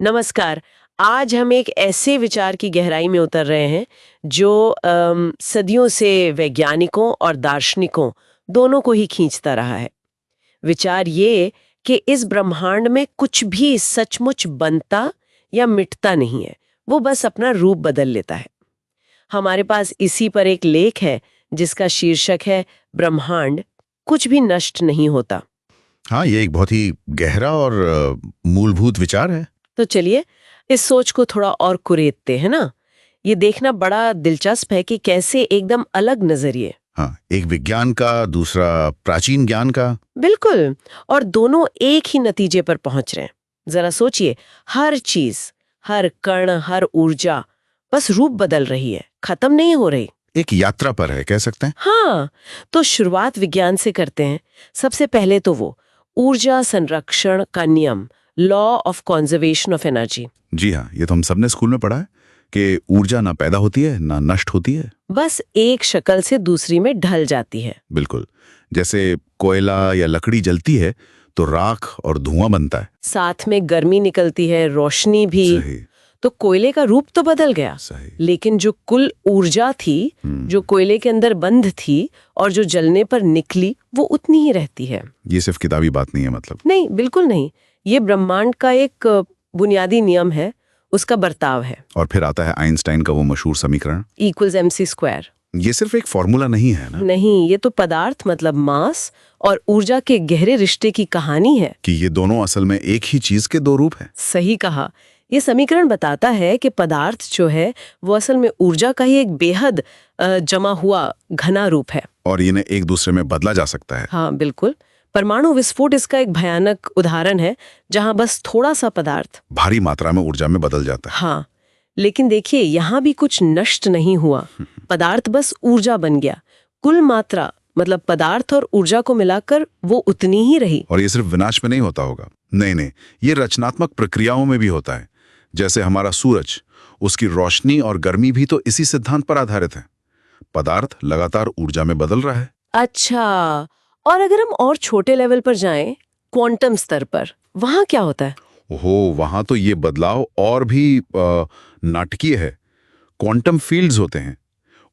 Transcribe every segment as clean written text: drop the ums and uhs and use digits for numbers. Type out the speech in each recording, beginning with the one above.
नमस्कार। आज हम एक ऐसे विचार की गहराई में उतर रहे हैं जो सदियों से वैज्ञानिकों और दार्शनिकों दोनों को ही खींचता रहा है। विचार ये कि इस ब्रह्मांड में कुछ भी सचमुच बनता या मिटता नहीं है, वो बस अपना रूप बदल लेता है। हमारे पास इसी पर एक लेख है जिसका शीर्षक है ब्रह्मांड कुछ भी नष्ट नहीं होता। हाँ, ये एक बहुत ही गहरा और मूलभूत विचार है। तो चलिए इस सोच को थोड़ा और कुरेदते हैं ना। ये देखना बड़ा दिलचस्प है कि कैसे एकदम अलग नजरिए। हाँ, एक विज्ञान का, दूसरा प्राचीन ज्ञान का। बिल्कुल। और दोनों एक ही नतीजे पर पहुंच रहे हैं। जरा सोचिए, हर चीज, हर कण, हर ऊर्जा बस रूप बदल रही है, खत्म नहीं हो रही। एक यात्रा पर है, कह सकते हैं। हाँ, तो शुरुआत विज्ञान से करते हैं। सबसे पहले तो वो ऊर्जा संरक्षण का नियम, law of conservation of energy. जी हाँ, ये तो हम सबने स्कूल में पढ़ा है कि ऊर्जा ना पैदा होती है ना नष्ट होती है, बस एक शक्ल से दूसरी में ढल जाती है। बिल्कुल। जैसे कोयला या लकड़ी जलती है तो राख और धुआं बनता है। साथ में गर्मी निकलती है, रोशनी भी। सही। तो कोयले का रूप तो बदल गया, सही। लेकिन जो कुल ऊर्जा थी, जो कोयले के अंदर बंद थी और जो जलने पर निकली, वो उतनी ही रहती है। ये सिर्फ किताबी बात नहीं है, मतलब। नहीं, बिल्कुल नहीं। ये ब्रह्मांड का एक बुनियादी नियम है, उसका बर्ताव है। और फिर आता है आइंस्टाइन का वो मशहूर समीकरण, इक्वल्स mc²। ये सिर्फ एक फॉर्मूला नहीं है ना। नहीं, ये तो पदार्थ मतलब मास और ऊर्जा के गहरे रिश्ते की कहानी है। कि ये दोनों असल में एक ही चीज के दो रूप हैं। सही कहा। ये समीकरण बताता है कि पदार्थ जो है वो असल में ऊर्जा का ही एक बेहद जमा हुआ घना रूप है। और इन्हें एक दूसरे में बदला जा सकता है। हाँ, बिल्कुल। परमाणु विस्फोट इसका एक भयानक उदाहरण है, जहां बस थोड़ा सा पदार्थ भारी मात्रा में ऊर्जा में बदल जाता है। हाँ, लेकिन देखिए यहाँ भी कुछ नष्ट नहीं हुआ। पदार्थ बस ऊर्जा बन गया। कुल मात्रा मतलब पदार्थ और ऊर्जा को मिलाकर वो उतनी ही रही। और ये सिर्फ विनाश में नहीं होता होगा। नहीं, ये रचनात्मक प्रक्रियाओं में भी होता है। जैसे हमारा सूरज, उसकी रोशनी और गर्मी भी तो इसी सिद्धांत पर आधारित है। पदार्थ लगातार ऊर्जा में बदल रहा है। अच्छा, और अगर हम और छोटे लेवल पर जाएं, क्वांटम स्तर पर, वहां क्या होता है? ओहो, वहां तो ये बदलाव और भी नाटकीय है। क्वांटम फील्ड्स होते हैं,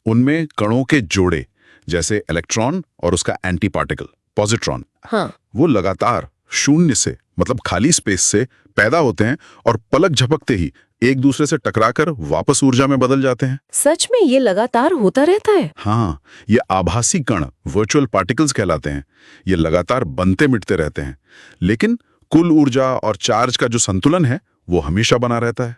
उनमें कणों के जोड़े, जैसे इलेक्ट्रॉन और उसका एंटी पार्टिकल पॉजिट्रॉन, हाँ, वो लगातार शून्य से, मतलब खाली स्पेस से पैदा होते हैं और पलक झपकते ही एक दूसरे से टकराकर वापस ऊर्जा में बदल जाते हैं। सच में ये लगातार होता रहता है? हाँ, ये आभासी कण, वर्चुअल पार्टिकल्स कहलाते हैं। ये लगातार बनते मिटते रहते हैं, लेकिन कुल ऊर्जा और चार्ज का जो संतुलन है वो हमेशा बना रहता है।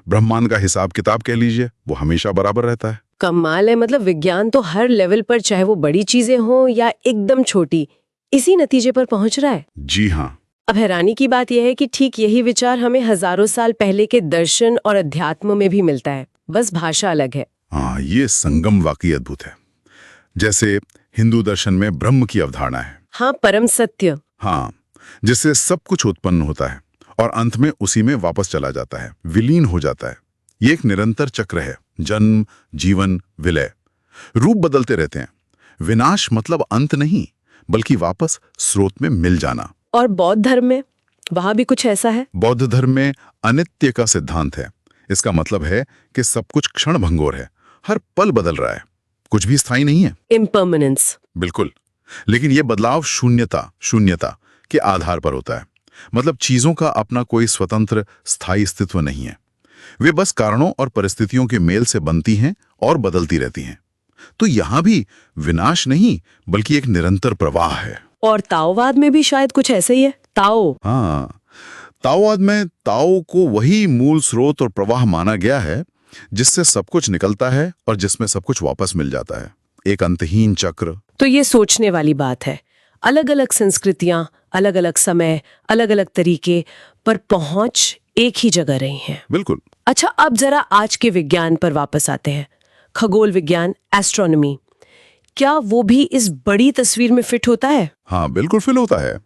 ब्रह्मांड का हिसाब किताब कह लीजिए, वो हमेशा बराबर रहता है। कमाल है। मतलब विज्ञान तो हर लेवल पर, चाहे वो बड़ी चीजें हों या एकदम छोटी, इसी नतीजे पर पहुंच रहा है। जी हाँ। अब हैरानी की बात यह है कि ठीक यही विचार हमें हजारों साल पहले के दर्शन और अध्यात्म में भी मिलता है, बस भाषा अलग है। हाँ, ये संगम वाकई अद्भुत है। जैसे हिंदू दर्शन में ब्रह्म की अवधारणा है। हाँ, परम सत्य। हाँ, जिससे सब कुछ उत्पन्न होता है और अंत में उसी में वापस चला जाता है, विलीन हो जाता है। ये एक निरंतर चक्र है, जन्म, जीवन, विलय, रूप बदलते रहते हैं। विनाश मतलब अंत नहीं, बल्कि वापस स्रोत में मिल जाना। और बौद्ध धर्म में वहां भी कुछ ऐसा है। बौद्ध धर्म में अनित्य का सिद्धांत है। इसका मतलब है कि सब कुछ क्षण भंगुर है, हर पल बदल रहा है, कुछ भी स्थायी नहीं है। इम्पर्मनेंस। बिल्कुल। लेकिन यह बदलाव शून्यता के आधार पर होता है। मतलब चीजों का अपना कोई स्वतंत्र स्थायी अस्तित्व नहीं है। वे बस कारणों और परिस्थितियों के मेल से बनती हैं और बदलती रहती हैं। तो यहां भी विनाश नहीं, बल्कि एक निरंतर प्रवाह है। और ताओवाद में भी शायद कुछ ऐसा ही है। ताओ। हाँ, ताओवाद में ताओ को वही मूल स्रोत और प्रवाह माना गया है, जिससे सब कुछ निकलता है और जिसमें सब कुछ वापस मिल जाता है, एक अंतहीन चक्र। तो ये सोचने वाली बात है। अलग अलग संस्कृतियां, अलग अलग समय, अलग अलग तरीके, पर पहुंच एक ही जगह रही हैं। बिल्कुल। अच्छा, अब जरा आज के विज्ञान पर वापस आते हैं। खगोल विज्ञान, एस्ट्रोनॉमी, क्या वो भी इस बड़ी तस्वीर में फिट होता है? हाँ, बिल्कुल फिल होता है।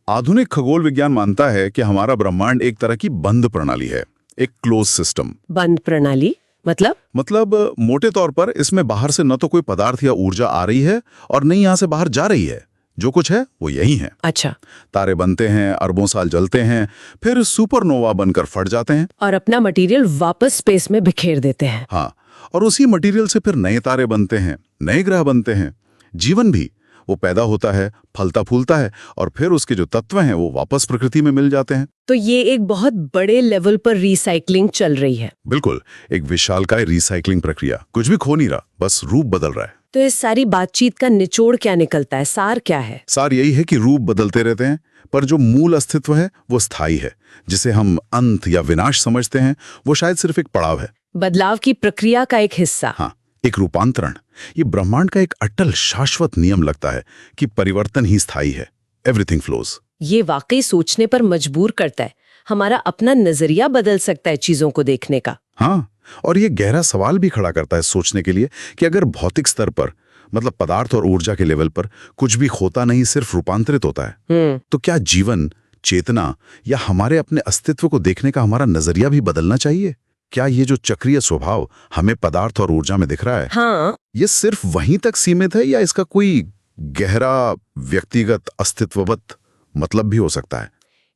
आधुनिक खगोल विज्ञान मानता है कि हमारा ब्रह्मांड एक तरह की बंद प्रणाली है, एक क्लोज सिस्टम। बंद प्रणाली मतलब मोटे तौर पर इसमें बाहर से न तो कोई पदार्थ या ऊर्जा आ रही है और न ही यहां से बाहर जा रही है। जो कुछ है वो यही है। अच्छा। तारे बनते हैं, अरबों साल जलते हैं, फिर सुपरनोवा बनकर फट जाते हैं। और अपना मटेरियल वापस स्पेस में बिखेर देते हैं। हाँ, और उसी मटेरियल से फिर नए तारे बनते हैं, नए ग्रह बनते हैं। जीवन भी वो पैदा होता है, फलता फूलता है, और फिर उसके जो तत्व हैं वो वापस प्रकृति में मिल जाते हैं। तो ये एक बहुत बड़े लेवल पर रिसाइकलिंग चल रही है। बिल्कुल, एक विशालकाय रिसाइकलिंग प्रक्रिया। कुछ भी खो नहीं रहा, बस रूप बदल रहा है। तो इस सारी बातचीत का निचोड़ क्या निकलता है, सार क्या है? सार यही है कि रूप बदलते रहते हैं, पर जो मूल अस्तित्व है वो स्थायी है। जिसे हम अंत या विनाश समझते हैं वो शायद सिर्फ एक पड़ाव है, बदलाव की प्रक्रिया का एक हिस्सा। हाँ, एक रूपांतरण। ये ब्रह्मांड का एक अटल शाश्वत नियम लगता है कि परिवर्तन ही स्थायी है। Everything flows. ये वाकई सोचने पर मजबूर करता है। हमारा अपना नजरिया बदल सकता है चीजों को देखने का। हाँ, और ये गहरा सवाल भी खड़ा करता है सोचने के लिए कि अगर भौतिक स्तर पर, मतलब पदार्थ और ऊर्जा के लेवल पर, कुछ भी खोता नहीं, सिर्फ रूपांतरित होता है, तो क्या जीवन, चेतना या हमारे अपने अस्तित्व को देखने का हमारा नजरिया भी बदलना चाहिए? क्या ये जो चक्रीय स्वभाव हमें पदार्थ और ऊर्जा में दिख रहा है, हाँ, ये सिर्फ वहीं तक सीमित है या इसका कोई गहरा व्यक्तिगत अस्तित्वगत मतलब भी हो सकता है?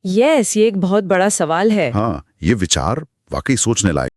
ये एक बहुत बड़ा सवाल है। हाँ, ये विचार वाकई सोचने लायक।